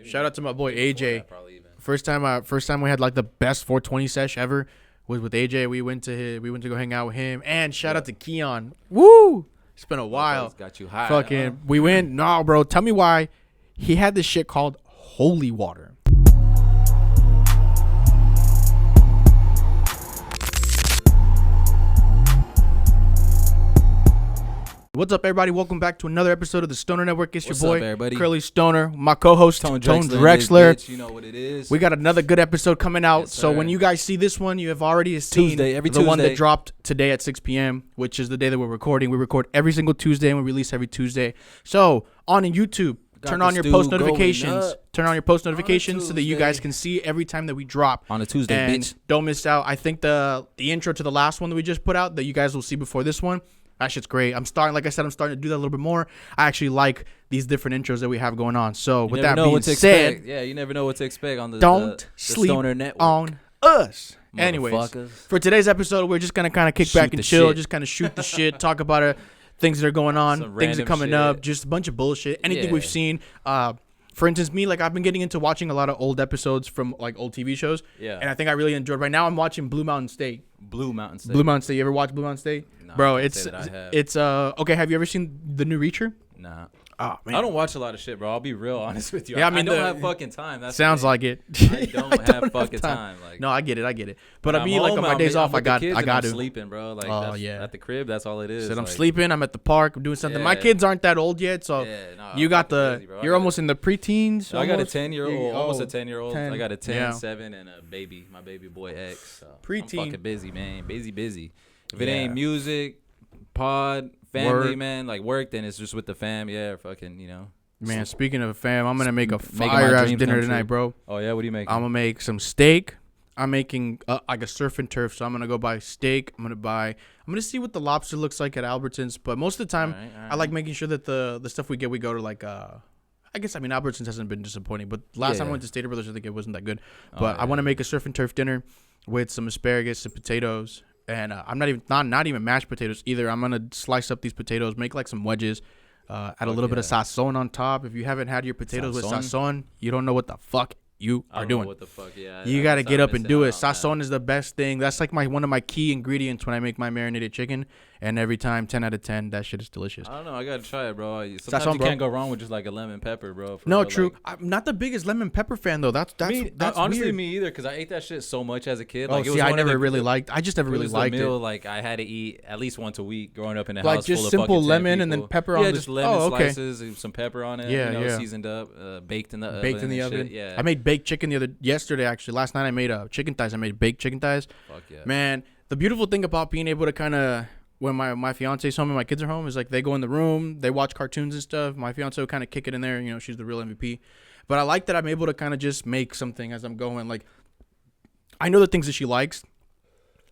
Shout out to my boy AJ. First time we had like the best 420 sesh ever was with AJ. We went to go hang out with him. And shout out to Keon. Woo! It's been a while. Got you high. Fucking, we went. No, bro. Tell me why he had this shit called holy water. What's up, everybody? Welcome back to another episode of the Stoner Network. It's your boy, Curly Stoner, my co-host, Tone Drexler. You know what it is. We got another good episode coming out. Yes, so when you guys see this one, you have already seen the one that dropped today at 6 p.m., which is the day that we're recording. We record every single Tuesday, and we release every Tuesday. So on YouTube, turn on your post notifications. Turn on your post notifications so that you guys can see every time that we drop. On a Tuesday, and bitch. Don't miss out. I think the intro to the last one that we just put out that you guys will see before this one, that shit's great. I'm starting to do that a little bit more. I actually like these different intros that we have going on. So with that being said, you never know what to expect on the sleep Stoner Network. On us. Anyways, for today's episode, we're just gonna kind of kick back and chill, just kind of shoot the shit, talk about things that are going on, things that are coming up, just a bunch of bullshit, anything we've seen. For instance, me, like, I've been getting into watching a lot of old episodes from, like, old TV shows. Yeah. And I think I really enjoyed. Right now, I'm watching Blue Mountain State. Blue Mountain State. You ever watch Blue Mountain State? No, bro, it's okay. Have you ever seen the new Reacher? Nah. Oh, man. I don't watch a lot of shit, bro. I'll be real honest with you. Yeah, I don't have fucking time. That's sounds like it. I don't have fucking time. Like, no, I get it. But I mean, like, on my days off, I got to. I'm sleeping, bro. Like, at the crib, that's all it is. I'm sleeping. I'm at the park. I'm doing something. My kids aren't that old yet, so you got you're almost in the preteens. I got a 10-year-old, almost a 10-year-old. 10. I got a 10, 7, and a baby. My baby boy X. So preteen. I'm fucking busy, man. Busy. If it ain't music, pod, family, man, like work, then it's just with the fam. Yeah, fucking, you know. Man, speaking of fam, I'm gonna make a fire-ass dinner tonight, bro. Oh yeah, what are you making? I'm gonna make some steak. I'm making like a surf and turf, so I'm gonna go buy steak. I'm gonna see what the lobster looks like at Albertsons, but most of the time, all right. I like making sure that the stuff we go to like Albertsons hasn't been disappointing, but last time I went to Stater Brothers, I think it wasn't that good. But I want to make a surf and turf dinner with some asparagus and potatoes, and I'm not even mashed potatoes either. I'm gonna slice up these potatoes, make like some wedges. Add a little bit of sazon on top. If you haven't had your potatoes with sazon, you don't know what the fuck you are doing. Know what the fuck, you got to get up and do it. Sazon is the best thing. That's like one of my key ingredients when I make my marinated chicken. And every time, 10 out of 10, that shit is delicious. I don't know. I got to try it, bro. Sometimes you can't go wrong with just like a lemon pepper, bro. No, true. Like, I'm not the biggest lemon pepper fan, though. That's honestly weird. Me either, because I ate that shit so much as a kid. Like, I never really liked it. Like, I had to eat at least once a week growing up in a house full of just simple lemon and then pepper on the just lemon slices and some pepper on it. Yeah, seasoned up, baked in the oven. Yeah. I made baked chicken yesterday, actually. Last night I made chicken thighs. I made baked chicken thighs. Fuck yeah. Man, the beautiful thing about being able to kind of, when my fiance's home and my kids are home, is like they go in the room, they watch cartoons and stuff. My fiance will kind of kick it in there. You know, she's the real MVP. But I like that I'm able to kind of just make something as I'm going. Like, I know the things that she likes,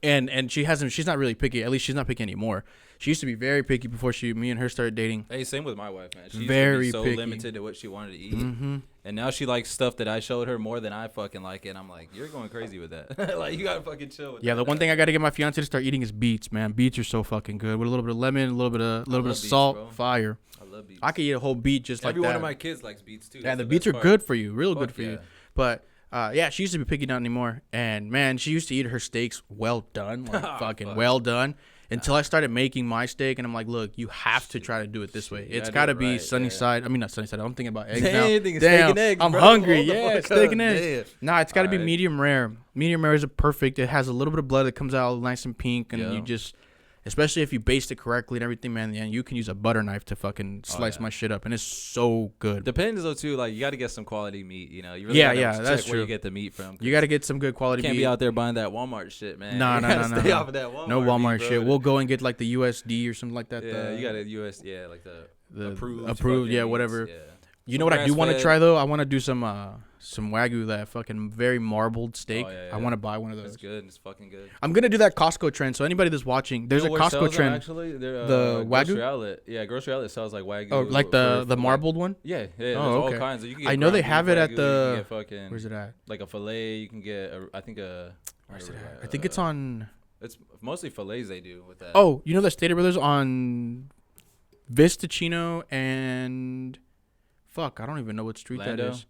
and she's not really picky. At least she's not picky anymore. She used to be very picky before me and her started dating. Hey, same with my wife, man. She used very to be so picky. limited to what she wanted to eat. Mm-hmm. And now she likes stuff that I showed her more than I fucking like it. And I'm like, you're going crazy with that. Like, you got to fucking chill with that. Yeah, the one thing I got to get my fiance to start eating is beets, man. Beets are so fucking good. With a little bit of lemon, a little bit of salt, bro. Fire. I love beets. I could eat a whole beet just like that. Every one of my kids likes beets, too. Yeah, the beets are good for you. Real good for you. But... she used to be picky, not anymore. And, man, she used to eat her steaks well done, like fucking well done, until I started making my steak. And I'm like, look, you have to try to do it this way. It's got to be sunny side. I mean, not sunny side. I'm thinking about eggs now. Steak and eggs, I'm bro. hungry. Yeah, steak and eggs. Nah, it's got to be medium rare. Medium rare is perfect. It has a little bit of blood that comes out nice and pink. And you just... Especially if you baste it correctly and everything, man, you can use a butter knife to fucking slice my shit up, and it's so good. Depends though too, like you got to get some quality meat. You know, you really gotta that's check true. Where you get the meat from. You got to get some good quality meat. Can't be out there buying that Walmart shit, man. No. Stay off of that Walmart. No Walmart meat, shit. We'll go and get like the USD or something like that. Yeah, you got a US, like the approved, yeah, whatever. Yeah. You know what I do want to try though? I want to do some Wagyu, that fucking very marbled steak. I want to buy one of those. It's good. It's fucking good. I'm gonna do that Costco trend. So anybody that's watching, there's a Costco trend. Actually, the Wagyu grocery outlet. Yeah, grocery outlet sells like Wagyu. Oh, like the marbled one. Yeah. There's all kinds. You can get I know they have it Wagyu, at the. You can get fucking, where's it at? Like a fillet. You can get. Where's it at? I think it's on. It's mostly fillets they do with that. Oh, you know that Stater Brothers on Vistachino and. Fuck, I don't even know what street that is.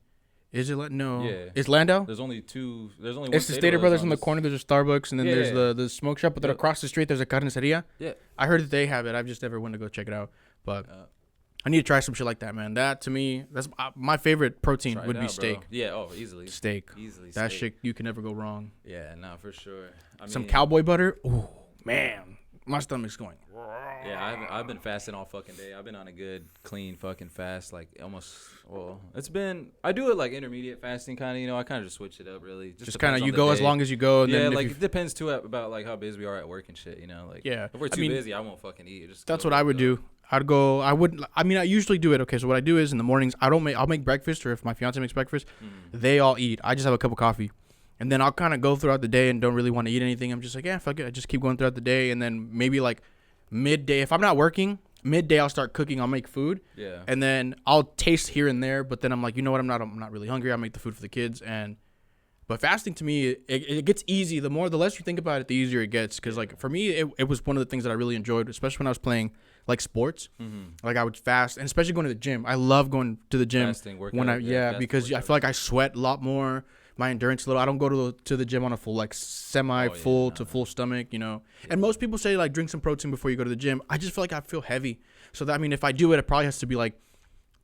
Is it? No. Yeah. It's Landau? There's only one. It's the Stater Brothers on the corner. There's a Starbucks, and then there's the smoke shop. But then across the street, there's a carniceria. Yeah. I heard that they have it. I've just never went to go check it out. But I need to try some shit like that, man. That, to me, that's my favorite protein would be steak. Bro. Yeah, easily. Steak. Easily that steak. Shit, you can never go wrong. Yeah, no, for sure. Some cowboy butter. Ooh, man. My stomach's going. Yeah, I've been fasting all fucking day. I've been on a good, clean fucking fast, like almost. Well, I do it like intermediate fasting, kind of. You know, I kind of just switch it up, really. Just kind of you go day. As long as you go. And then like it depends too about like how busy we are at work and shit. You know, like if we're too busy, I won't fucking eat. That's what I would do. I'd go. I usually do it. Okay, so what I do is in the mornings, I'll make breakfast, or if my fiance makes breakfast, they all eat. I just have a cup of coffee. And then I'll kind of go throughout the day and don't really want to eat anything. I'm just like, yeah, fuck it. I just keep going throughout the day. And then maybe like midday, if I'm not working, midday I'll start cooking. I'll make food. Yeah. And then I'll taste here and there. But then I'm like, you know what? I'm not really hungry. I'll make the food for the kids. But fasting to me, it gets easy. The less you think about it, the easier it gets. Because like for me, it was one of the things that I really enjoyed, especially when I was playing like sports. Like I would fast, and especially going to the gym. I love going to the gym. Fasting, workout, because I feel like I sweat a lot more. My endurance a little. I don't go to the gym on a full to full stomach, you know. Yeah. And most people say like drink some protein before you go to the gym. I just feel like I feel heavy. So that, I mean, if I do it, it probably has to be like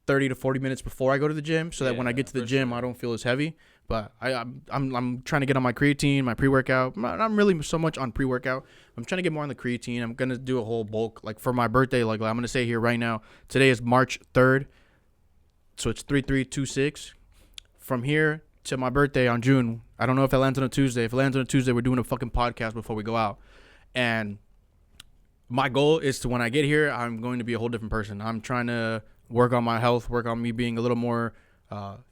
30 to 40 minutes before I go to the gym, so that when I get to the gym, I don't feel as heavy. But I'm trying to get on my creatine, my pre-workout. I'm really so much on pre-workout. I'm trying to get more on the creatine. I'm gonna do a whole bulk like for my birthday. Like I'm gonna say here right now. Today is March 3rd, so it's 3326. From here to my birthday on June. I don't know if it lands on a Tuesday. If it lands on a Tuesday, we're doing a fucking podcast before we go out. And my goal is to, when I get here, I'm going to be a whole different person. I'm trying to work on my health, work on me being a little more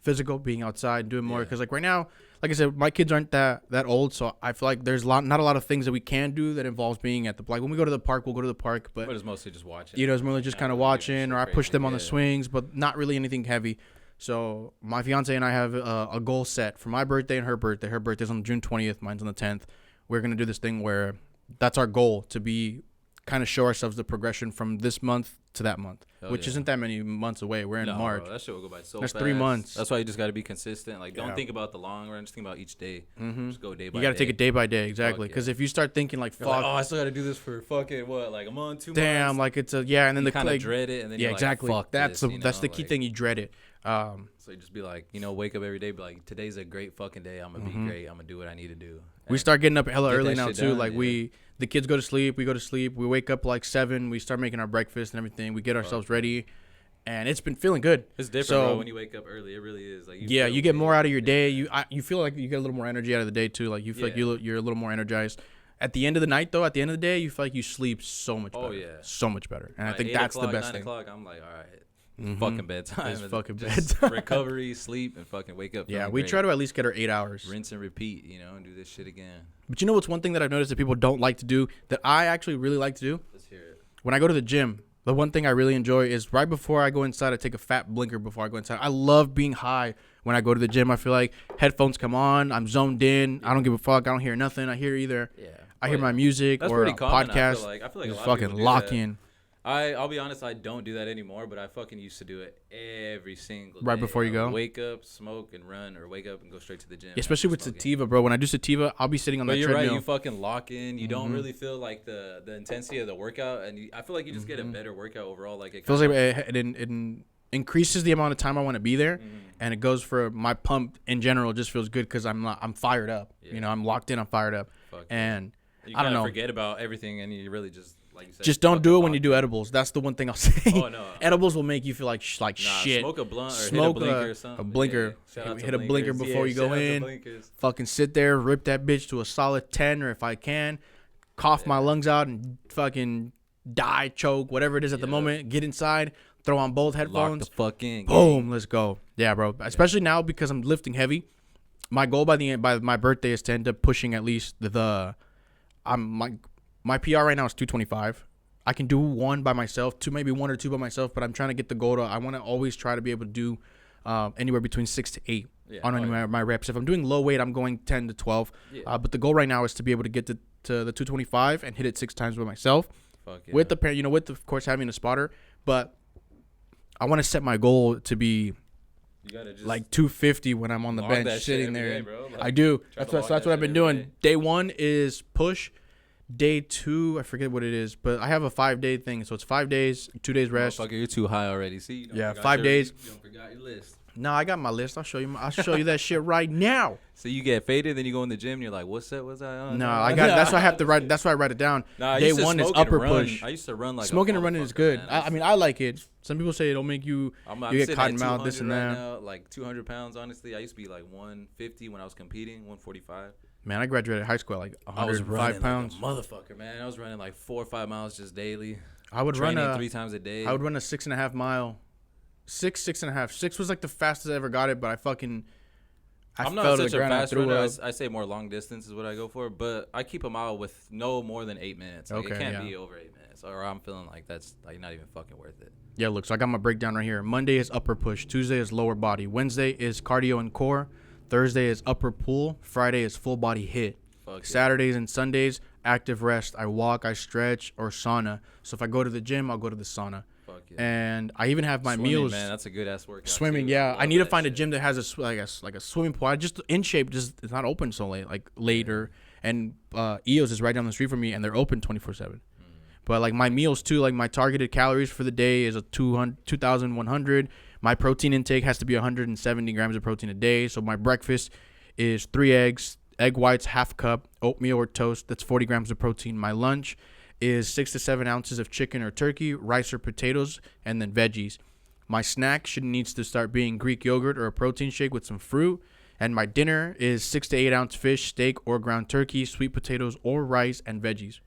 physical, being outside, doing more. Because like right now, like I said, my kids aren't that old, so I feel like there's not a lot of things that we can do that involves being at the, like when we go to the park, we'll go to the park. But it's mostly just watching. You know, it's mostly just kind of watching, or I push them on the swings, but not really anything heavy. So my fiance and I have a goal set for my birthday and her birthday. Her birthday's on June 20th. Mine's on the 10th. We're going to do this thing where that's our goal, to be kind of show ourselves the progression from this month to that month, which isn't that many months away. We're in March. Bro, that shit will go by so fast. That's 3 months. That's why you just got to be consistent. Like, don't think about the long run. Just think about each day. Just go day by day. You got to take it day by day. Exactly. Because if you start thinking like, fuck. Like, I still got to do this for fucking what? Like a month, 2 months? Damn, like it's and then you kind of dread it. And then exactly. Like, fuck that's this, the key thing. You dread it. So you just be like, wake up every day, be like, today's a great fucking day. I'm gonna be great. I'm gonna do what I need to do. We start getting up hella early now too. Like the kids go to sleep, we go to sleep. We wake up like 7. We start making our breakfast and everything. We get ourselves ready, and it's been feeling good. It's different, bro. When you wake up early, it really is. Like you get more out of your day. You feel like you get a little more energy out of the day too. Like you feel like you're a little more energized. At the end of the night, though, at the end of the day, you feel like you sleep so much better. Oh yeah, so much better. And I think that's the best thing. 9 o'clock, I'm like, all right. Fucking bedtime. It's fucking bedtime. Recovery, sleep, and fucking wake up. Yeah, we try to at least get our 8 hours. Rinse and repeat, and do this shit again. But you know what's one thing that I've noticed that people don't like to do that I actually really like to do? Let's hear it. When I go to the gym, the one thing I really enjoy is right before I go inside, I take a fat blinker before I go inside. I love being high when I go to the gym. I feel like headphones come on. I'm zoned in. I don't give a fuck. I don't hear nothing. I hear either. Yeah. I hear my music or a podcast. I feel like just fucking lock in. I'll be honest, I don't do that anymore, but I fucking used to do it every single day. Right before you go? Wake up, smoke, and run, or wake up and go straight to the gym. Especially with sativa, bro. When I do sativa, I'll be sitting on that treadmill. But you're right. You fucking lock in. You don't really feel like the intensity of the workout, and I feel like you just get a better workout overall. Like it feels like it increases the amount of time I want to be there, and it goes for my pump in general. Just feels good because I'm fired up. Yeah. I'm locked in. I'm fired up, and I don't know. Forget about everything, and you really just. Like you said, just don't do it when you do edibles. That's the one thing I'll say. Oh no, edibles will make you feel like shit. Smoke a blunt or hit a blinker or something. A blinker. Yeah. Hit a blinker before you go in. Fucking sit there, rip that bitch to a solid 10, or if I can, cough my lungs out and fucking die, choke, whatever it is at the moment. Get inside, throw on both headphones. Lock the fuck in. Boom, let's go. Yeah, bro. Especially now because I'm lifting heavy. My goal by my birthday is to end up pushing at least my PR right now is 225. I can do one by myself, maybe 1 or 2 by myself, but I'm trying to get the goal to. I want to always try to be able to do anywhere between 6 to 8 on my reps. If I'm doing low weight, I'm going 10 to 12. Yeah. But the goal right now is to be able to get to the 225 and hit it 6 times by myself. With of course having a spotter. But I want to set my goal to be You gotta just like 250 when I'm on the bench sitting there. Day, like, I do. That's what I've been doing. Day 1 is push. Day 2, I forget what it is, but I have a 5-day thing, so it's 5 days, 2 days rest. Motherfucker, you're too high already. See, yeah, 5 days. You don't forgot your list. No, I got my list. I'll show you. I'll show you that shit right now. So you get faded, then you go in the gym, and you're like, "What's that? What's that?" No, I got. That's why I have to write. That's why I write it down. Nah, Day 1 is upper push. I used to run like smoking and running is good. Man. I mean, I like it. Some people say it'll make you you get cotton mouth, this and that. Now, like 200 pounds. Honestly, I used to be like 150 when I was competing, 145. Man, I graduated high school at like 105 pounds. Like motherfucker, man. I was running like 4 or 5 miles just daily. I would run 3 times a day. I would run a 6.5 mile. 6.5. 6 was like the fastest I ever got it, but I'm not such a fast runner. I say more long distance is what I go for, but I keep a mile with no more than 8 minutes. Like, it can't be over 8 minutes, or I'm feeling like that's like not even fucking worth it. Yeah, look, so I got my breakdown right here. Monday is upper push. Tuesday is lower body. Wednesday is cardio and core. Thursday is upper pull. Friday is full body hit. Saturdays and Sundays, active rest. I walk, I stretch, or sauna. So if I go to the gym, I'll go to the sauna. Yeah. And I even have my meals. Man, that's a good ass workout. Swimming, too. Yeah. I need to find a gym that has a swimming pool. I just in shape, just it's not open so late, like later. And EOS is right down the street from me, and they're open 24/7. But like my meals too, like my targeted calories for the day is 2,100. My protein intake has to be 170 grams of protein a day. So my breakfast is 3 eggs, egg whites, half cup, oatmeal or toast. That's 40 grams of protein. My lunch is 6 to 7 ounces of chicken or turkey, rice or potatoes, and then veggies. My snack needs to start being Greek yogurt or a protein shake with some fruit. And my dinner is 6 to 8 ounce fish, steak, or ground turkey, sweet potatoes, or rice and veggies.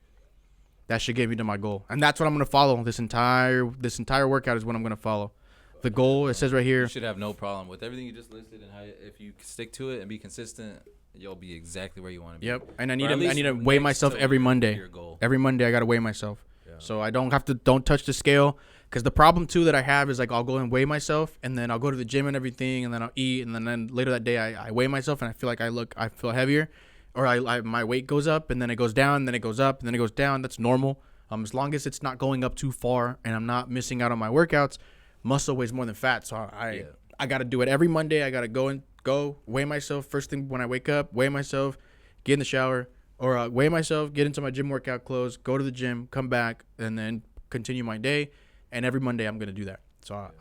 That should get me to my goal. And that's what I'm going to follow. This entire workout is what I'm going to follow. The goal, it says right here. You should have no problem with everything you just listed, and how if you stick to it and be consistent, you'll be exactly where you want to be. Yep. And I need to weigh myself every Monday. Every Monday I got to weigh myself. Yeah. So I don't touch the scale, cuz the problem too that I have is like I'll go and weigh myself, and then I'll go to the gym and everything, and then I'll eat, and then later that day I weigh myself and I feel like I feel heavier, or my weight goes up and then it goes down, and then it goes up and then it goes down. That's normal. As long as it's not going up too far and I'm not missing out on my workouts. Muscle weighs more than fat, so I got to do it every Monday. I got to go weigh myself first thing when I wake up, weigh myself, get in the shower, or weigh myself, get into my gym workout clothes, go to the gym, come back, and then continue my day. And every Monday I'm going to do that. So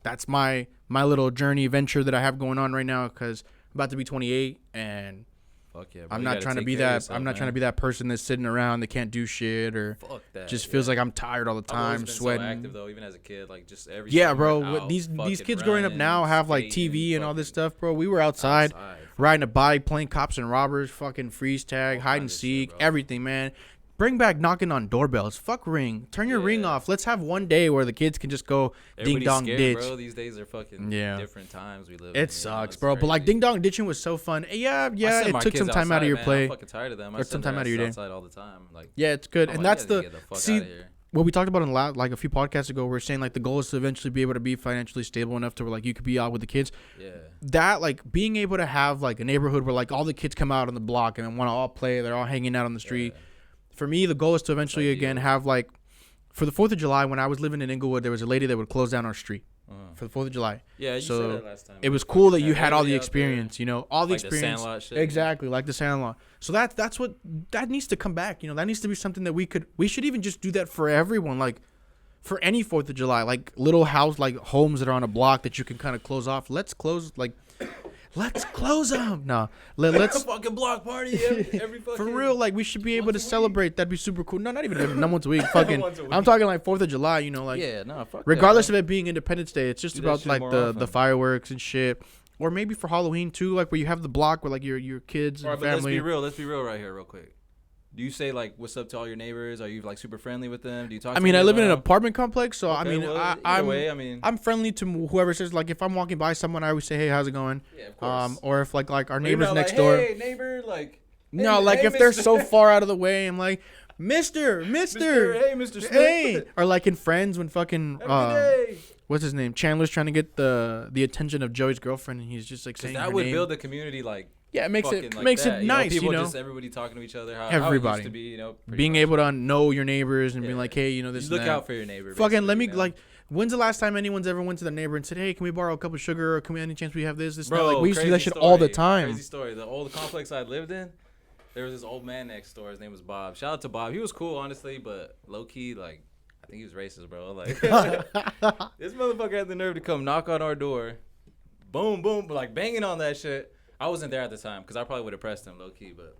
that's my little journey venture that I have going on right now, because I'm about to be 28, and fuck yeah, I'm not trying to be that. I'm not trying to be that person that's sitting around that can't do shit, or just feels like I'm tired all the time, sweating. So active though, even as a kid, like just every bro. These kids growing up now have like TV and all this stuff, bro. We were outside riding a bike, playing cops and robbers, fucking freeze tag, hide and seek, everything, man. Bring back knocking on doorbells. Fuck Ring. Turn your Ring off. Let's have one day where the kids can just go ding dong ditch. Bro, these days are fucking different times we live in. It sucks, bro. But like ding dong ditching was so fun. Yeah. It took some time out of your play. I'm fucking tired of them. I some time out of your day. Outside all the time. Like, yeah, it's good. And that's what we talked about in like a few podcasts ago. We're saying like the goal is to eventually be able to be financially stable enough to where like you could be out with the kids. Yeah. That like being able to have like a neighborhood where like all the kids come out on the block and want to all play. They're all hanging out on the street. Yeah. For me, the goal is to eventually again have like, for the 4th of July, when I was living in Inglewood, there was a lady that would close down our street for the 4th of July. Yeah, you said that last time. It was cool that you had all the experience, all the like experience. The Sandlot shit. Exactly, like the Sandlot. So that's what that needs to come back. That needs to be something that we should even just do that for everyone, like for any 4th of July, like little house, like homes that are on a block that you can kind of close off. Let's close them. No, let's fucking block party every fucking for real. Like we should be able to celebrate. That'd be super cool. No, not even once a week. Fucking, I'm talking like 4th of July. Like fuck regardless of it being Independence Day, it's just about like the fireworks and shit. Or maybe for Halloween too, like where you have the block where like your kids and family. Let's be real right here, real quick. Do you say like what's up to all your neighbors? Are you like super friendly with them? Do you talk? I mean, I live in an apartment complex, so I'm friendly to whoever says like if I'm walking by someone, I always say, hey, how's it going? Yeah, of course. Or if like our neighbors next door. Hey neighbor, like. No, like if they're so far out of the way, I'm like, Mister, hey Mr. Smith. Hey, or like in Friends when fucking what's his name? Chandler's trying to get the attention of Joey's girlfriend, and he's just like saying that her would name. build a community like. Yeah, it makes it nice, people just everybody talking to each other. How everybody it used to be, being able to know your neighbors and being like, hey, this. You look out for your neighbor. Fucking let me like When's the last time anyone's ever went to their neighbor and said, "Hey, can we borrow a cup of sugar? Or can we any chance we have this?" Bro, like we used to do that shit all the time. Crazy story. The old complex I lived in, there was this old man next door. His name was Bob. Shout out to Bob. He was cool, honestly, but low key, like, I think he was racist, bro. Like, this motherfucker had the nerve to come knock on our door, boom, boom, like banging on that shit. I wasn't there at the time because I probably would have pressed him low key, but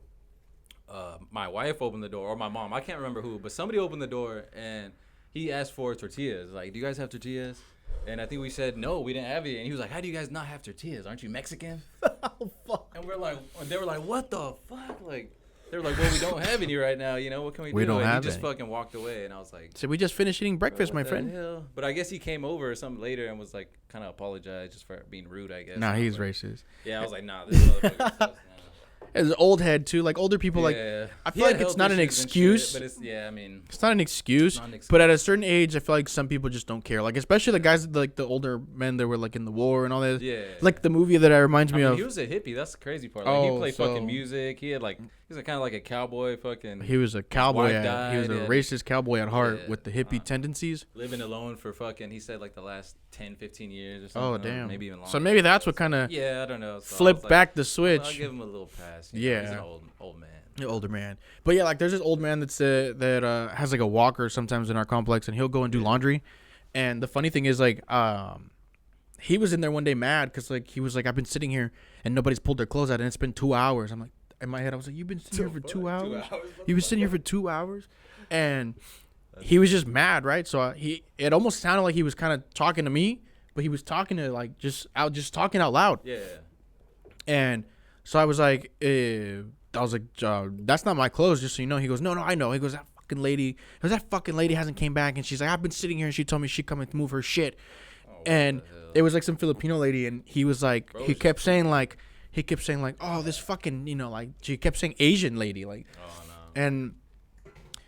my wife opened the door, or my mom. I can't remember who, but somebody opened the door and he asked for tortillas. Like, do you guys have tortillas? And I think we said, no, we didn't have it. And he was like, how do you guys not have tortillas? Aren't you Mexican? Oh, fuck. And they were like, what the fuck? Like, they were like, well, we don't have any right now. You know, what can we do? We don't and have he just any. fucking walked away. And I was like, so we just finished eating breakfast, my friend. Hell? But I guess he came over or something later and was like, kind of apologized just for being rude, I guess. Nah, he's like, racist. Yeah, I was like, nah, this motherfucker sucks. As an old head too, like older people, like I feel like it's not an excuse. Shit, but it's not an excuse. But at a certain age, I feel like some people just don't care. Like especially the guys, like the older men that were like in the war and all that. Yeah. Like the movie that reminds me of. He was a hippie. That's the crazy part. Like, he played fucking music. He had like he was kind of like a cowboy. Fucking. He was a cowboy. He was a racist cowboy at heart with the hippie tendencies. Living alone for fucking. He said like the last 10, 15 years or something. Oh damn. Maybe even longer. So maybe that's what kind of. Yeah, I don't know. So flipped back the switch. I'll give him a little pass. Yeah. He's an old man. An older man. But yeah, like there's this old man that has like a walker sometimes in our complex, and he'll go and do laundry. And the funny thing is, like, he was in there one day mad because like he was like, I've been sitting here and nobody's pulled their clothes out, and it's been 2 hours. I'm like, in my head, I was like, you've been sitting here for 2 hours? You've been sitting here for 2 hours? And he was just mad, right? So it almost sounded like he was kind of talking to me, but he was talking to like just talking out loud. Yeah. And so I was like, that's not my clothes, just so you know. He goes, no, I know. He goes, that fucking lady hasn't came back, and she's like, I've been sitting here, and she told me she'd come and move her shit. And it was like some Filipino lady, and he was like, he kept saying like, oh, this fucking, you know, like, she kept saying Asian lady, like, and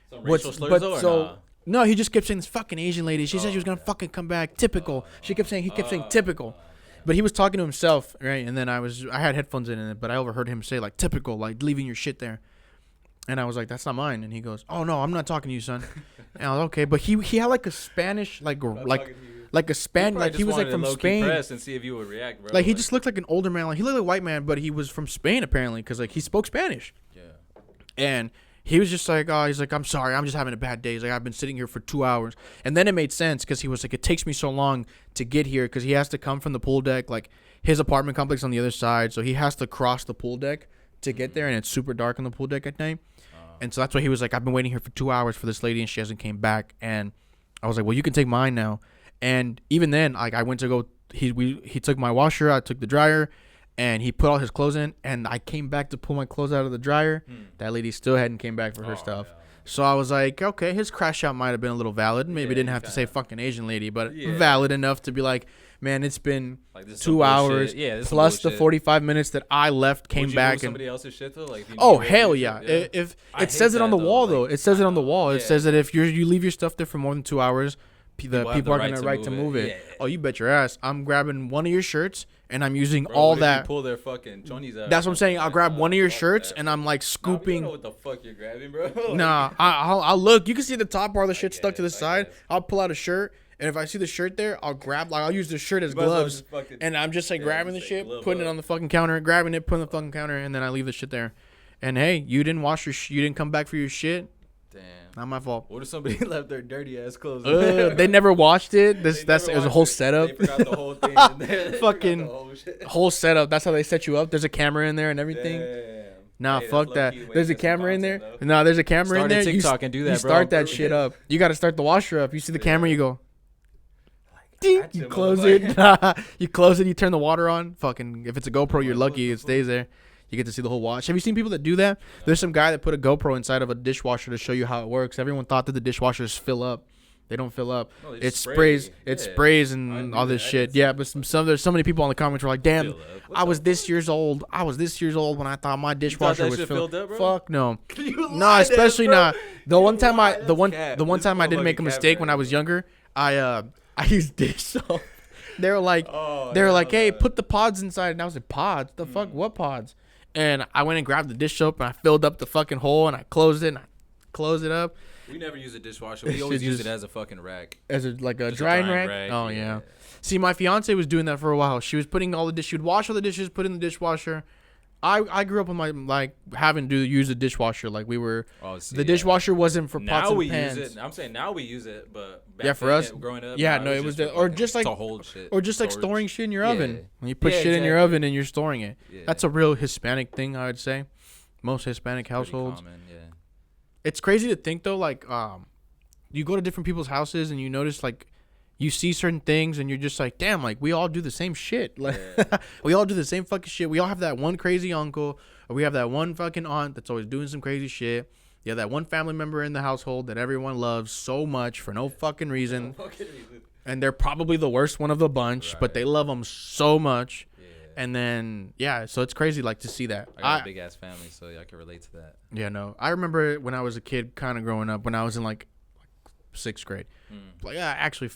some racial slurs or no, he just kept saying this fucking Asian lady. She said she was gonna fucking come back. Typical. He kept saying typical. But he was talking to himself, right? And then I had headphones in it, but I overheard him say like typical, like leaving your shit there. And I was like, that's not mine. And he goes, oh no, I'm not talking to you, son. And I was okay, but he had like a Spanish, like a Spanish, like he was like from Spain. Press and see if you would react, bro. Like he just looked like an older man. Like he looked like a white man, but he was from Spain apparently, because like he spoke Spanish. Yeah. And he was just like, he's like, I'm sorry, I'm just having a bad day. He's like, I've been sitting here for 2 hours. And then it made sense because he was like, it takes me so long to get here because he has to come from the pool deck. Like his apartment complex on the other side. So he has to cross the pool deck to get there. And it's super dark on the pool deck at night. And so that's why he was like, I've been waiting here for 2 hours for this lady and she hasn't came back. And I was like, well, you can take mine now. And even then, like I went to go, he took my washer, I took the dryer. And he put all his clothes in, and I came back to pull my clothes out of the dryer. That lady still hadn't came back for her stuff. Yeah. So I was like, okay, his crash out might have been a little valid. Maybe didn't have to say fucking Asian lady, but valid enough to be like, man, it's been like 2 hours plus the 45 minutes that I left, came back. And somebody else's shit though? Like, hell yeah. If it says it on the wall though. It says it on the wall. It says that if you leave your stuff there for more than 2 hours, people are going to right to move it. Yeah. Oh, you bet your ass. I'm grabbing one of your shirts and I'm using all that. Pull their fucking chonies out. That's what I'm saying. I'll grab one of your shirts and I'm like scooping. I don't know what the fuck you're grabbing, bro. Nah, I'll look. You can see the top part of the shit stuck to the side. I'll pull out a shirt. And if I see the shirt there, I'll use the shirt as gloves. And I'm just like grabbing the shit, putting it on the fucking counter, grabbing it, putting it on the fucking counter, and then I leave the shit there. And hey, you didn't wash you didn't come back for your shit. Damn. Not my fault. What if somebody left their dirty ass clothes? They never washed it. It was a whole setup. They forgot the whole thing in there. Fucking whole setup. That's how they set you up. There's a camera in there and everything. Damn. Nah, fuck that. There's a camera in there. No, there's a camera in there. Start TikTok and do that, bro. You start that shit up. You got to start the washer up. You see the camera, you go. Ding. You close it. You close it. You turn the water on. Fucking. If it's a GoPro, you're lucky. It stays there. You get to see the whole wash. Have you seen people that do that? There's some guy that put a GoPro inside of a dishwasher to show you how it works. Everyone thought that the dishwashers fill up. They don't fill up. No, it sprays. It sprays and all this shit. Yeah, but there's so many people in the comments were like, "Damn, I was this years old. I was this years old when I thought my dishwasher was filled up, bro? Fuck no. No, especially not. The one time I did make a mistake when I was younger. I used dish soap. They were like, hey, put the pods inside. And I was like, pods? The fuck? What pods? And I went and grabbed the dish soap and I filled up the fucking hole and I closed it and I closed it up. We never use a dishwasher. We always use it as a fucking rack. As a drying rack? Oh, yeah. See, my fiance was doing that for a while. She was putting all the dishes. She would wash all the dishes, put in the dishwasher. I grew up with my having to use a dishwasher. Like we were, the dishwasher wasn't for pots and pans. Use it. I'm saying now we use it, but back for us growing up, it was or just like storing shit in your oven. When you put shit in your oven and you're storing it. Yeah. That's a real Hispanic thing, I would say. Most Hispanic households. Common, yeah. It's crazy to think though, like you go to different people's houses and you notice like. You see certain things and you're just like, damn, like we all do the same shit. Like we all do the same fucking shit. We all have that one crazy uncle, or we have that one fucking aunt that's always doing some crazy shit. You have that one family member in the household that everyone loves so much for no fucking reason. And they're probably the worst one of the bunch, but they love them so much. Yeah. And then, so it's crazy like to see that. I got a big ass family, so I can relate to that. Yeah, no. I remember when I was a kid kind of growing up, when I was in like 6th grade. Like, actually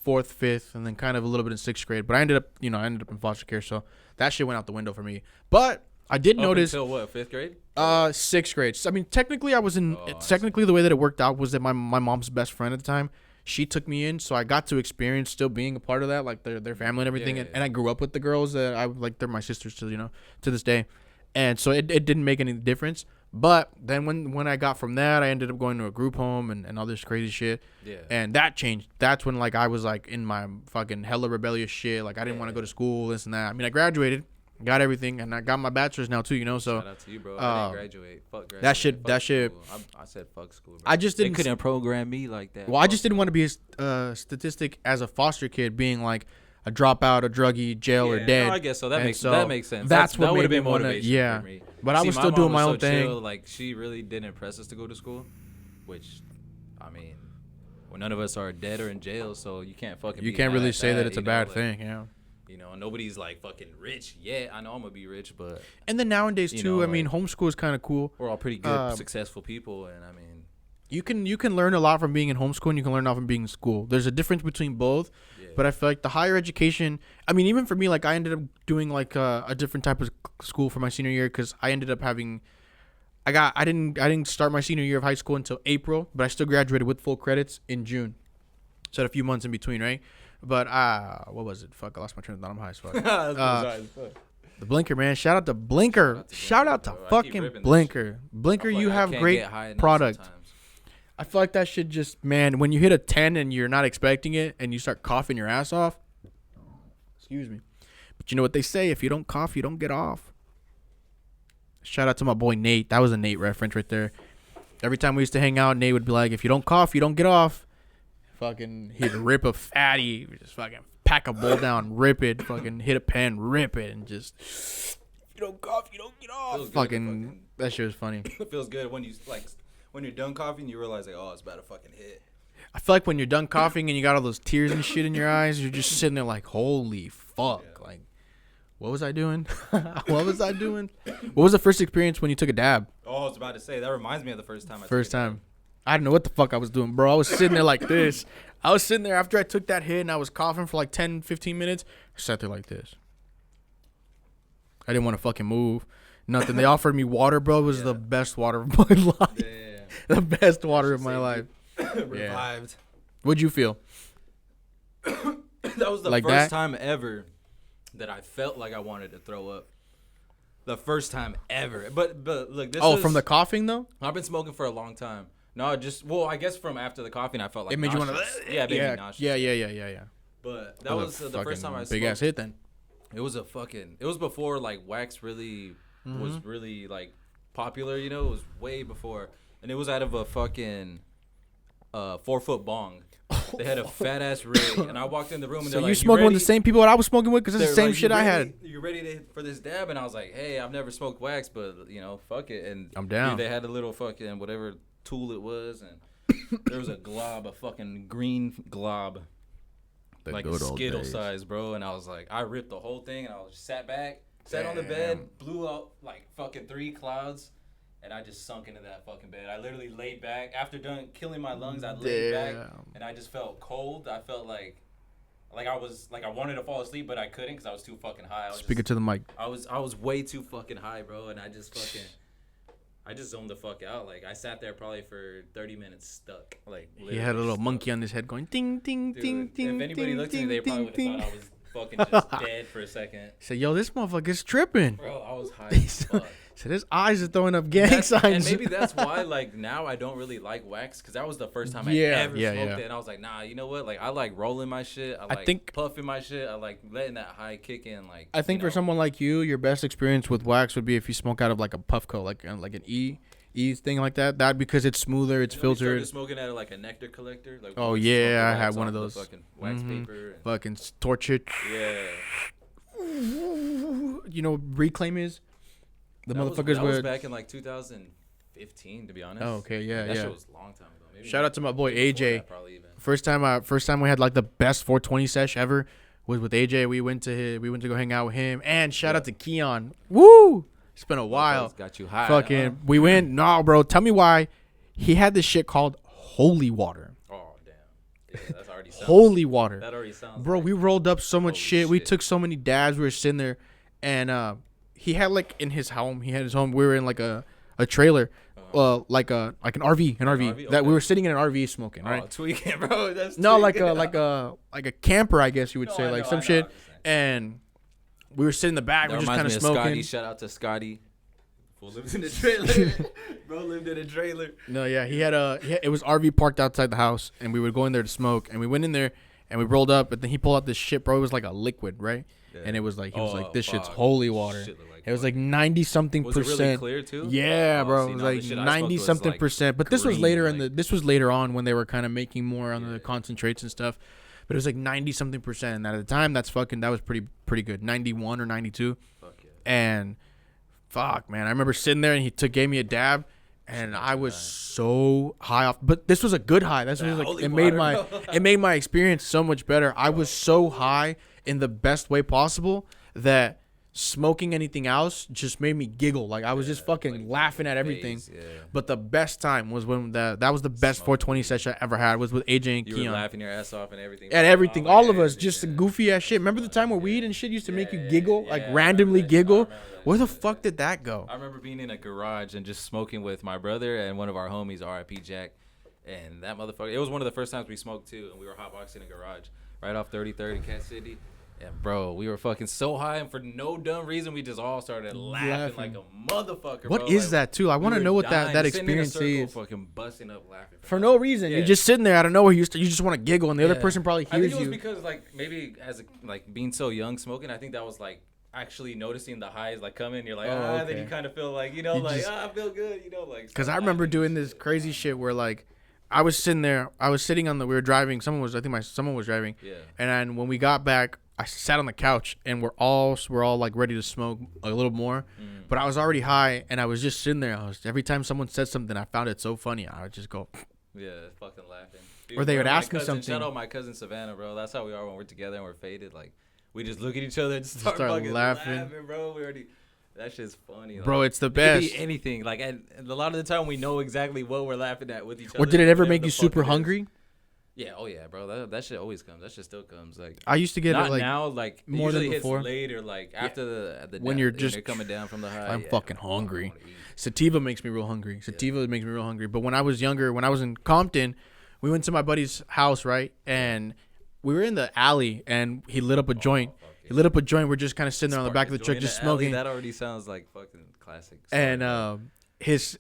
4th, 5th, and then kind of a little bit in 6th grade. But I ended up in foster care, so that shit went out the window for me. But I did notice. Until what, 5th grade? 6th grade. So, I mean, technically, I was in. Technically, the way that it worked out was that my mom's best friend at the time, she took me in, so I got to experience still being a part of that, like their family and everything. Yeah. And I grew up with the girls that I like. They're my sisters to this day, and so it didn't make any difference. But then when I got from that, I ended up going to a group home and all this crazy shit. Yeah. And that changed. That's when like I was like in my fucking hella rebellious shit. Like I didn't want to go to school, this and that. I mean, I graduated, got everything, and I got my bachelor's now too. So shout out to you, bro. I didn't graduate. Fuck graduate. That shit. I said fuck school, bro. I just didn't. They couldn't program me like that. Well, I just didn't want to be a statistic as a foster kid, being like a dropout, a druggie, jail, or dead. No, I guess so. That makes sense. That's what that would have been motivation for me. But I was still doing my own thing. Chill, like she really didn't press us to go to school, which, I mean, well, none of us are dead or in jail, so you can't fucking. You can't really say that it's a bad thing, Nobody's like fucking rich yet. I know I'm gonna be rich, but. And then nowadays too, I mean, homeschool is kind of cool. We're all pretty good, successful people, and I mean. You can learn a lot from being in homeschool, and you can learn a lot from being in school. There's a difference between both, but I feel like the higher education. I mean, even for me, like I ended up doing like a different type of school for my senior year because I ended up having. I didn't start my senior year of high school until April, but I still graduated with full credits in June. So I had a few months in between, right? But what was it? Fuck, I lost my train of thought. I'm high as fuck. The Blinker, man. Shout out to Blinker. Shout out to fucking Blinker. Blinker, you have great product. I feel like that shit just, man, when you hit a 10 and you're not expecting it and you start coughing your ass off. Excuse me. But you know what they say? If you don't cough, you don't get off. Shout out to my boy Nate. That was a Nate reference right there. Every time we used to hang out, Nate would be like, if you don't cough, you don't get off. Fucking, he'd rip a fatty, just fucking pack a bowl down, rip it, fucking hit a pen, rip it, and just, if you don't cough, you don't get off. Fucking, that shit was funny. It feels good when you, like, when you're done coughing, you realize, like, oh, it's about to fucking hit. I feel like when you're done coughing and you got all those tears and shit in your eyes, you're just sitting there like, holy fuck. Yeah. Like, what was I doing? What was I doing? What was the first experience when you took a dab? Oh, I was about to say, that reminds me of the first time I took a dab. I didn't know what the fuck I was doing, bro. I was sitting there like this. I was sitting there after I took that hit and I was coughing for like 10, 15 minutes. I sat there like this. I didn't want to fucking move. Nothing. They offered me water, bro. It was the best water of my life. Yeah. The best water of my life. Revived. What'd you feel? That was the like first time ever that I felt like I wanted to throw up. The first time ever. But look, this from the coughing though? I've been smoking for a long time. No, I guess from after the coughing I felt like it made nauseous. You want to me nauseous. Yeah. But that was the first time I smoked. Big ass hit then. It was before like wax really was really like popular, It was way before. And it was out of a fucking 4-foot bong. They had a fat ass rig, and I walked in the room and they're like, "You smoking with the same people that I was smoking with? Because it's the same like, shit I had." You ready for this dab? And I was like, "Hey, I've never smoked wax, but fuck it." And I'm down. They had a little fucking whatever tool it was, and there was a fucking green glob, like a Skittle size, bro. And I was like, I ripped the whole thing, and I was sat on the bed, blew out like fucking 3 clouds. And I just sunk into that fucking bed. I literally laid back. After done killing my lungs, I laid back. And I just felt cold. I felt like I wanted to fall asleep, but I couldn't because I was too fucking high. Speak it to the mic. I was way too fucking high, bro. And I just fucking... I just zoned the fuck out. Like I sat there probably for 30 minutes stuck. Like he had a little monkey on his head going ding ding Dude, ding ding. If anybody ding, looked at me, ding, they probably ding, would have ding. thought I was fucking just dead for a second. Said, yo, this motherfucker's tripping. Bro, I was high as fuck. So his eyes are throwing up gang signs. And maybe that's why, like, now I don't really like wax, because that was the first time I ever smoked it. And I was like, nah, you know what? Like, I like rolling my shit. I like puffing my shit. I like letting that high kick in. Like, I think for someone like you, your best experience with wax would be if you smoke out of like a Puffco, like an E thing like that. That because it's smoother, it's filtered. You smoking out of like a nectar collector. Like, oh yeah, I had one of those. Fucking wax paper. Fucking torch it. Yeah. You know what Reclaim is? The motherfuckers that was back in like 2015, to be honest. Oh, okay, yeah. That shit was a long time ago. Maybe shout out to my boy AJ. Probably even. First time we had like the best 420 sesh ever was with AJ. We went to go hang out with him. And shout out to Keon. Woo! It's been a while. Got you high. Fucking, we went. No, bro. Tell me why he had this shit called holy water. Oh damn. Yeah, that's already sounds, holy water. That already sounds. Bro, like, we rolled up so much shit. We shit. took so many dabs. We were sitting there, and he had like in his home. He had his home. We were in like a trailer, like an RV, RV? that we were sitting in an RV smoking, right? Oh, tweaking, bro. That's no, tweaking. like a camper, I guess you would say, like some shit. And we were sitting in the back. We're just kind of smoking. Scotty. Shout out to Scotty. Who lives in a trailer. Bro lived in a trailer. No, yeah, it was RV parked outside the house, and we would go in there to smoke. And we went in there and we rolled up, but then he pulled out this shit, bro. It was like a liquid, right? Yeah. And it was like, he was like, this shit's holy water. It was like 90-something percent. Was it really clear too? Yeah, bro. It was like 90-something percent. But this was later this was later on when they were kind of making more on the concentrates and stuff. But it was like 90-something percent. And at the time, that was pretty good. 91 or 92. Fuck yeah. And fuck, man. I remember sitting there and he gave me a dab. And I was so high off, but this was a good high. That's was like it made my experience so much better. I was so high in the best way possible that smoking anything else just made me giggle. Like I was just fucking laughing at everything. But the best time was when that was the best 420 session I ever had was with AJ and Keon. You were laughing your ass off and everything. At everything, all of us, just goofy ass shit. Remember the time where weed and shit used to make you giggle, like randomly giggle? Where the fuck did that go? I remember being in a garage and just smoking with my brother and one of our homies, R.I.P. Jack, and that motherfucker. It was one of the first times we smoked too, and we were hotboxing in a garage right off 33rd in Cat City. And bro, we were fucking so high, and for no dumb reason, we just all started laughing like a motherfucker. What is that too? I want to know what that experience is. Fucking busting up laughing for no reason. You're just sitting there out of nowhere. You just want to giggle, and the other person probably hears you. I think it was because like maybe like being so young smoking. I think that was like actually noticing the highs like coming. You're like then you kind of feel like I feel good. Like because I remember doing this crazy shit where like. I was sitting there. We were driving. Someone was driving. Yeah. And then when we got back, I sat on the couch and we're all like ready to smoke a little more. But I was already high and I was just sitting there. Every time someone said something, I found it so funny. I would just go. Yeah, fucking laughing. Dude, or they would ask me something. Shout out my cousin Savannah, bro. That's how we are when we're together and we're faded. Like we just look at each other and start fucking laughing, bro. We already. That shit's funny, bro. Like, it's the best. It could be anything, like, and a lot of the time we know exactly what we're laughing at with each other. Or did it ever make you super hungry? Yeah, oh yeah, bro. That shit always comes. That shit still comes. Like I used to get not it like now, like more than before. Hits later, like after the when you're just coming down from the high. I'm fucking hungry. Sativa makes me real hungry. Sativa makes me real hungry. But when I was younger, when I was in Compton, we went to my buddy's house, right, and we were in the alley, and he lit up a joint. He lit up a joint. We're just kind of sitting there on the back of the truck, just smoking. That already sounds like fucking classic. And his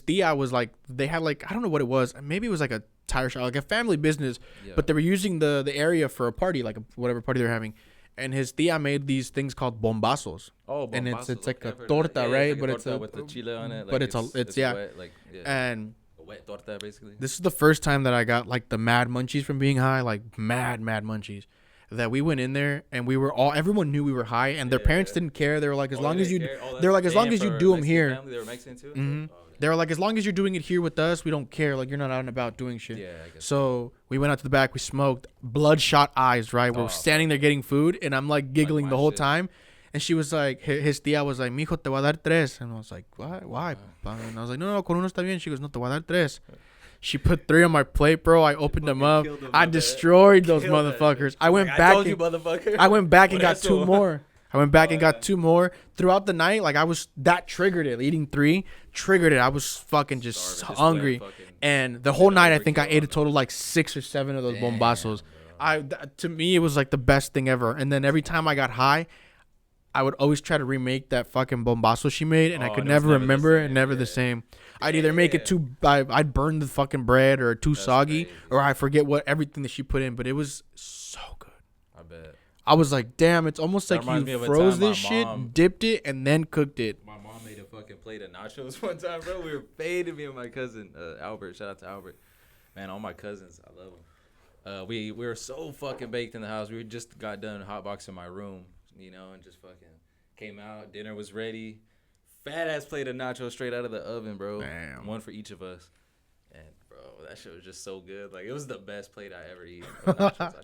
tia was like, they had like, I don't know what it was. Maybe it was like a tire shop, like a family business. Yeah. But they were using the area for a party, like whatever party they're having. And his tia made these things called bombasos. Oh, bombasos. And it's like a torta, right? Like but it's with the chile on it. Like but it's wet, like, And a wet torta, basically. This is the first time that I got like the mad munchies from being high, like mad munchies. That we went in there and everyone knew we were high, and their parents didn't care. They were like, as long as you do them here. Family, they were Mexican too? Mm-hmm. They were like, as long as you're doing it here with us, we don't care. Like, you're not out and about doing shit. Yeah, I guess so we went out to the back, we smoked, bloodshot eyes, right? We're standing there getting food, and I'm like giggling like the whole time. And she was like, his tia was like, mijo, te voy a dar tres. And I was like, what? Why? And I was like, no, con uno está bien. She goes, no, te voy a dar tres. She put 3 on my plate, bro. I opened them up. I destroyed those motherfuckers. I went back. I told you, motherfucker. I went back and got 2 more. I went back and got 2 more throughout the night. Like that triggered it. Eating 3 triggered it. I was fucking just hungry, and the whole night I think I ate a total like 6 or 7 of those bombasos. To me it was like the best thing ever. And then every time I got high, I would always try to remake that fucking bombaso she made, and I could never remember it. Never the same. I'd either make it I'd burn the fucking bread or too soggy, or I forget everything that she put in. But it was so good. I bet. I was like, damn, it's almost like you froze this shit, dipped it, and then cooked it. My mom made a fucking plate of nachos one time, bro. We were fading, me and my cousin Albert. Shout out to Albert. Man, all my cousins, I love them. We were so fucking baked in the house. We just got done hotboxing my room, you know, and just fucking came out. Dinner was ready. Fat ass plate of nachos straight out of the oven, bro. Damn. One for each of us. And bro, that shit was just so good. Like, it was the best plate I ever eaten. Nachos, I swear.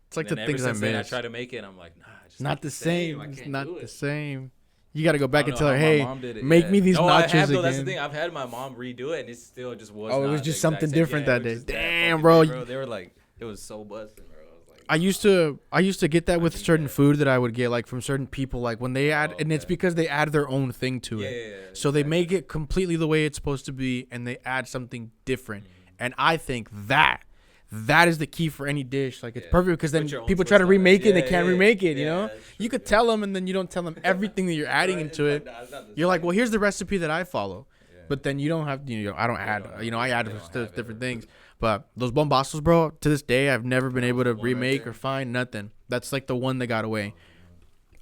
It's like the things I miss. I try to make it, I'm like, nah, it's not the same. It's not the same. You got to go back and tell her, hey, make me these nachos I have, though, again. That's the thing. I've had my mom redo it, and it still just was. Oh, it was just something different that day. Damn, bro. They were like, it was so busting, bro. I used to get that with certain food that I would get, like from certain people, like when they add, and it's because they add their own thing to it. Yeah, so they make it completely the way it's supposed to be, and they add something different. And I think that is the key for any dish. Like, it's perfect, because then people try to remake it and they can't remake it, you know? You could tell them, and then you don't tell them everything that you're adding into it. You're like, well, here's the recipe that I follow. But then you don't have, I don't add, I add different things. But those bombasos, bro, to this day, I've never been able to remake or find nothing. That's like the one that got away.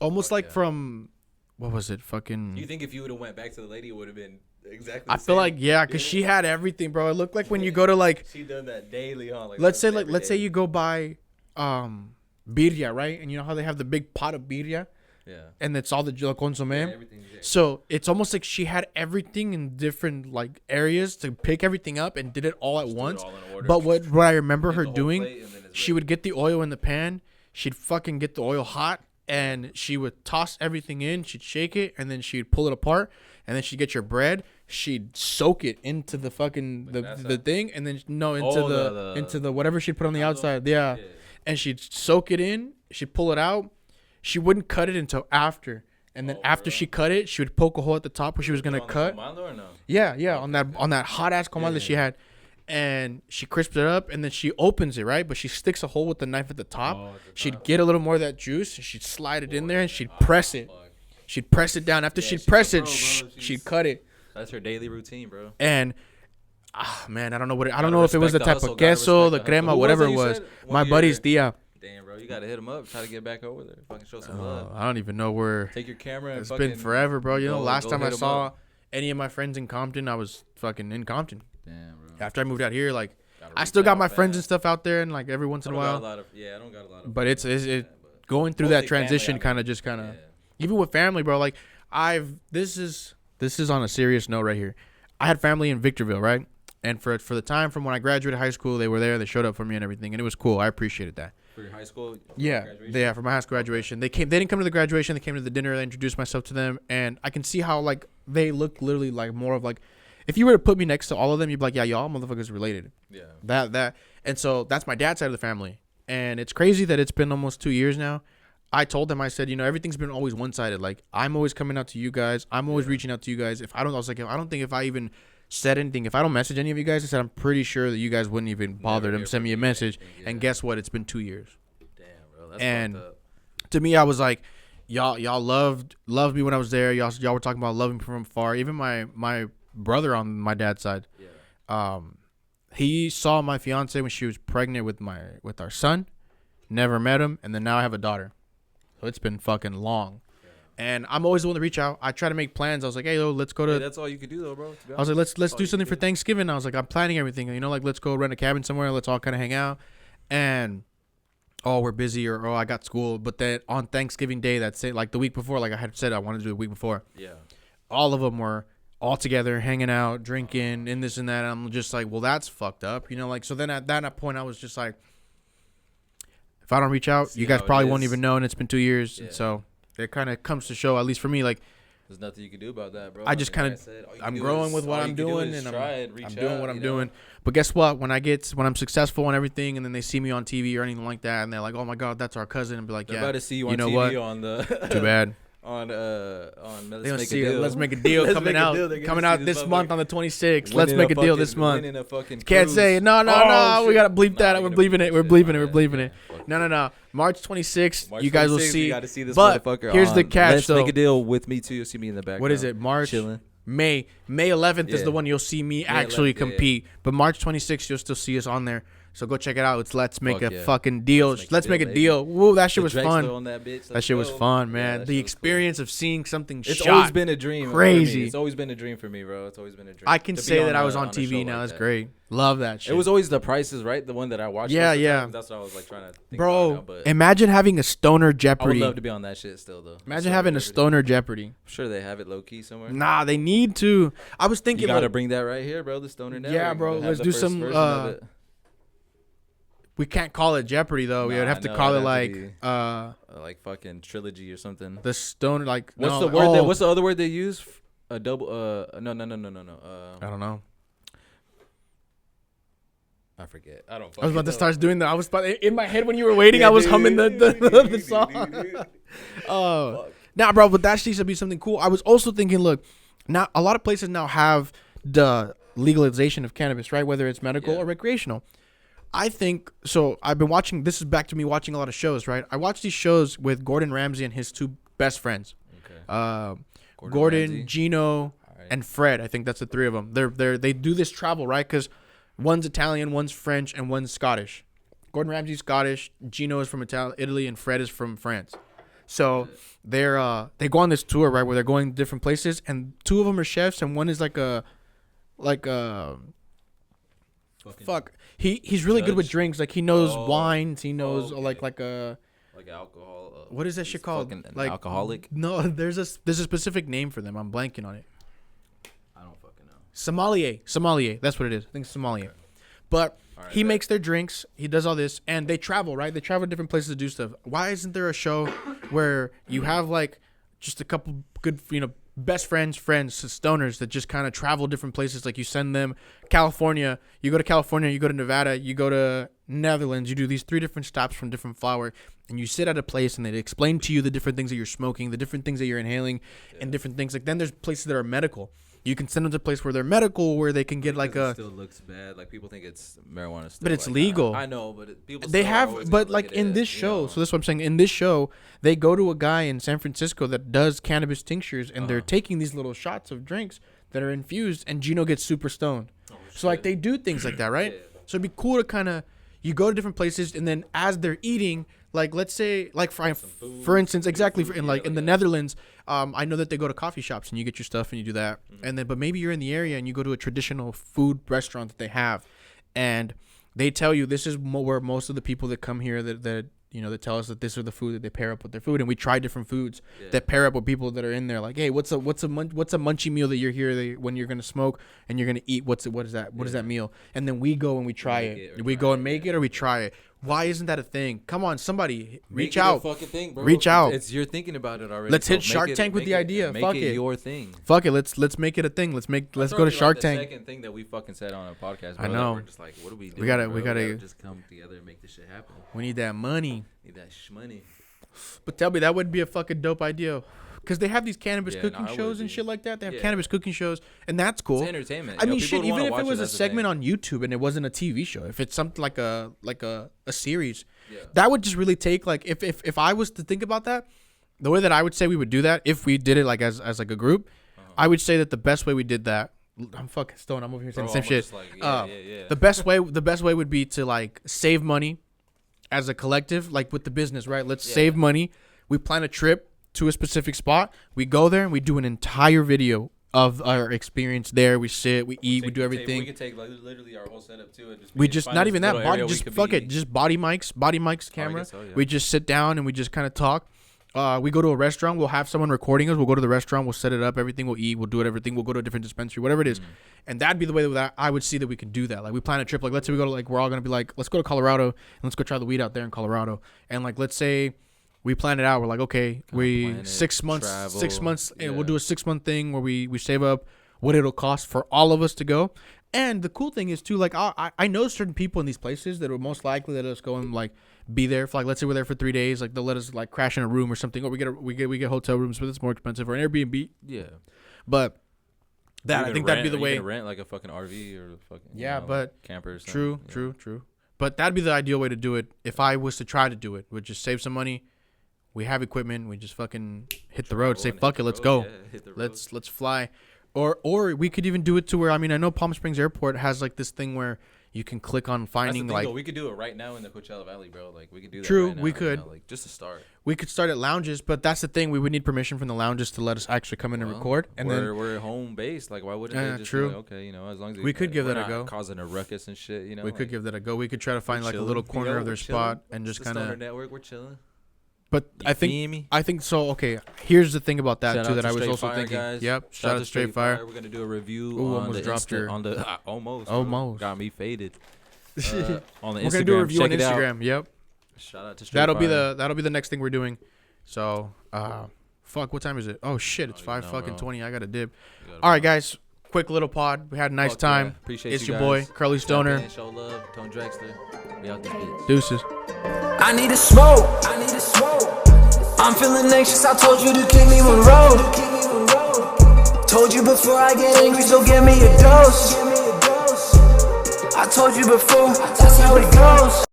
Almost like from, what was it? Fucking. You think if you would have went back to the lady, it would have been exactly the I feel like, yeah, because she had everything, bro. It looked like when you go to like. She done that daily, huh? Like, let's say you go buy birria, right? And you know how they have the big pot of birria? Yeah. And it's all the consomme. Yeah, so it's almost like she had everything in different like areas to pick everything up and did it all at once. But what I remember her doing, she would get the oil in the pan. She'd fucking get the oil hot, and she would toss everything in. She'd shake it, and then she'd pull it apart, and then she'd get your bread. She'd soak it into the fucking the thing, and then into the whatever she'd put on the outside. Yeah. And she'd soak it in. She'd pull it out. She wouldn't cut it until after, and then after she cut it, she would poke a hole at the top where she was gonna cut. Or no? Yeah, on that hot ass comal that she had, and she crisps it up, and then she opens it, right? But she sticks a hole with the knife at the top. She'd get a little more of that juice, and she'd slide it in there, and she'd press it. She'd press it down. After she'd press it, she'd cut it. That's her daily routine, bro. And man, I don't know if it was the type of queso, the crema, whatever it was. My buddy's tia. Damn, bro, you gotta hit him up. Try to get back over there. Fucking show some love. I don't even know where. Take your camera. And it's been forever, bro. You know, last time I saw any of my friends in Compton, I was fucking in Compton. Damn, bro. After I moved out here, like, I still got my friends and stuff out there, and like every once in a while. I don't got a lot of. But it's going through that transition, kind of even with family, bro. Like, this is on a serious note right here. I had family in Victorville, right? And for the time from when I graduated high school, they were there. They showed up for me and everything, and it was cool. I appreciated that. For your high school? Yeah, for my high school graduation. They didn't come to the graduation. They came to the dinner. I introduced myself to them, and I can see how, like, they look literally like more of like, if you were to put me next to all of them, you'd be like, yeah, y'all motherfuckers related. Yeah. That. And so that's my dad's side of the family. And it's crazy that it's been almost 2 years now. I told them, I said, everything's been always one-sided. Like, I'm always coming out to you guys. I'm always reaching out to you guys. I don't think if I even said anything, if I don't message any of you guys, I said, I'm pretty sure that you guys wouldn't even bother to send me a message. Yeah. And guess what? It's been 2 years. Damn, bro. That's fucked up. To me, I was like, y'all loved me when I was there. Y'all were talking about loving me from afar. Even my brother on my dad's side, he saw my fiance when she was pregnant with our son. Never met him, and then now I have a daughter. So it's been fucking long. And I'm always the one to reach out. I try to make plans. I was like, hey, let's go to. Hey, that's all you could do, though, bro. I was like, let's do something for Thanksgiving. I was like, I'm planning everything. Like, let's go rent a cabin somewhere. Let's all kind of hang out. And, we're busy, or, I got school. But then on Thanksgiving Day, that's it. Like the week before, like I had said, I wanted to do the week before. Yeah. All of them were all together, hanging out, drinking, and this and that. And I'm just like, well, that's fucked up. So then at that point, I was just like, if I don't reach out, you guys probably won't even know. And it's been 2 years. Yeah. And so it kind of comes to show, at least for me, like, There's nothing you can do about that, bro. I just kind of, I'm growing with what I'm doing, and I'm doing what I'm doing. But guess what? When I'm successful and everything, and then they see me on TV or anything like that, and they're like, "Oh my God, that's our cousin," and be like, they're "Yeah, about to see you on TV what? on the Too bad." on Let's make a deal coming out this month on the 26th. Let's make a deal this month. Can't say no. We gotta bleep that. We're bleeping it. We're bleeping it. No. March 26th. You guys will see. You gotta see this but motherfucker. Here's the catch. Let's make a deal with me too. You'll see me in the background. What is it? March. Chilling. May 11th is the one you'll see me actually compete. But March 26th, you'll still see us on there. So go check it out. It's Let's Make a fucking deal. Let's make a deal. Woo, that shit was fun. That shit was fun, man. The experience of seeing something shot. It's always been a dream. Crazy. It's always been a dream for me, bro. It's always been a dream. I can say that I was on TV now. That's great. Love that shit. It was always The Price is Right, the one that I watched. Yeah. That's what I was like trying to think bro, about now, but imagine having a stoner Jeopardy. I would love to be on that shit still, though. Imagine having a stoner Jeopardy. I'm sure they have it low key somewhere. Nah, they need to. I was thinking, you gotta bring that right here, bro. The stoner network. Yeah, bro. Let's do some. We can't call it Jeopardy though. We would have to call it like fucking trilogy or something. The stoner, like what's the word? What's the other word they use? A double. No. I don't know. I forget. I don't. I was about to start doing that. I was in my head when you were waiting. I was humming the song. Oh, nah, bro. But that actually should be something cool. I was also thinking, look, now a lot of places now have the legalization of cannabis, right? Whether it's medical or recreational. I think so. I've been watching. This is back to me watching a lot of shows, right? I watch these shows with Gordon Ramsay and his two best friends, Gordon, Gino, and Fred. I think that's the three of them. They do this travel, right? Because one's Italian, one's French, and one's Scottish. Gordon Ramsay's Scottish, Gino is from Italy, and Fred is from France. So they go on this tour, right, where they're going different places, and two of them are chefs, and one is He's really good with drinks. Like he knows wines. He knows like alcohol. What is that shit called? Like alcoholic? No, there's a specific name for them. I'm blanking on it. I don't fucking know. Sommelier. That's what it is. I think sommelier. But he makes their drinks. He does all this, and they travel. Right? They travel to different places to do stuff. Why isn't there a show where you have like just a couple good, best friends, stoners that just kind of travel different places? Like you send them California, you go to Nevada, you go to Netherlands, you do these 3 different stops from different flower, and you sit at a place and they explain to you the different things that you're smoking, the different things that you're inhaling, and different things. Like then there's places that are medical. You can send them to a place where they're medical, where they can get like a. It still looks bad. Like people think it's marijuana. Still, but it's legal. I know, but people. They have, but like in this show, so that's what I'm saying. In this show, they go to a guy in San Francisco that does cannabis tinctures, and they're taking these little shots of drinks that are infused, and Gino gets super stoned. So like they do things like that, right? So it'd be cool to kind of you go to different places, and then as they're eating, like let's say like for instance, exactly in the Netherlands, I know that they go to coffee shops and you get your stuff and you do that, and then but maybe you're in the area and you go to a traditional food restaurant that they have, and they tell you this is where most of the people that come here that tell us that this is the food that they pair up with their food, and we try different foods that pair up with people that are in there. Like, hey, what's a munchie meal that you're here when you're gonna smoke and you're gonna eat? What is that meal? And then we go and we try it. We go and make it or we try it. Why isn't that a thing? Come on, somebody reach out. Fucking thing, bro. Reach out. You're thinking about it already. Let's hit Shark Tank with the idea. Fuck it, your thing. Fuck it. Let's make it a thing. Let's go to Shark Tank. The second thing that we fucking said on a podcast. Bro, I know. We're just like, what do we do? We gotta just come together and make this shit happen. We need that money. Need that shmoney. But tell me, that would be a fucking dope idea. Because they have these cannabis cooking shows and shit like that. They have cannabis cooking shows, and that's cool. It's entertainment. I mean, shit. Even if it was a segment on YouTube and it wasn't a TV show, if it's something like a series, that would just really take like if I was to think about that, the way that I would say we would do that if we did it like as like a group, I would say that the best way we did that. I'm fucking stoned. I'm over here saying the same shit. Like, the best way would be to like save money as a collective, like with the business, right? Let's save money. We plan a trip to a specific spot. We go there and we do an entire video of our experience there. We sit, we eat, we do everything. We can take like, literally our whole setup too. And we just not even that body. Just fuck it. Just body mics, camera. We just sit down and we just kind of talk. We go to a restaurant. We'll have someone recording us. We'll go to the restaurant. We'll set it up. Everything. We'll eat. We'll do everything. We'll go to a different dispensary, whatever it is. And that'd be the way that I would see that we can do that. Like we plan a trip. Like let's say we go to like we're all gonna be like let's go to Colorado and let's go try the weed out there in Colorado. And like let's say we plan it out. We're like, okay, plan it, 6 months, travel, 6 months, and we'll yeah. do a 6 month thing where we save up what it'll cost for all of us to go. And the cool thing is too, like I know certain people in these places that will most likely let us go and like be there for like, let's say we're there for 3 days, like they'll let us like crash in a room or something, or we get hotel rooms, but it's more expensive, or an Airbnb. Yeah. But I think that'd be the way. You can rent like a fucking RV or a fucking but camper or something. True. But that'd be the ideal way to do it. If I was to try to do it, we'd just save some money. We have equipment. We just fucking hit the road. Say fuck it, let's go. Let's fly. Or we could even do it to where, I mean, I know Palm Springs Airport has like this thing where you can click on finding That's the thing, like though. We could do it right now in the Coachella Valley, bro. Like we could do that. True, right now, we could. like just to start. We could start at lounges, but that's the thing. We would need permission from the lounges to let us actually come in and record. And we're home based. Like why wouldn't they just true. be like, okay, as long as we could give that a go. Causing a ruckus and shit, We could give that a go. We could try to find like a little corner of their spot and just kind of network. We're chilling. But I think so. Okay, here's the thing about that too that I was also thinking. Guys. Yep, shout out to Straight Fire. We're gonna do a review on the almost got me faded. On the Instagram, we're gonna do a review on Instagram. Yep. Shout out to Straight Fire. That'll be the next thing we're doing. So, fuck, what time is it? Oh shit, it's 5:20. I got to dip. All right, guys, quick little pod. We had a nice time. Yeah. Appreciate it's you your guys. boy Curly Stoner. Show love, Tone Drexler. We out this bitch. Deuces. I need a smoke. I'm feeling anxious. I told you to keep me on road. Told you before I get angry, so give me a dose. I told you before, that's how it goes.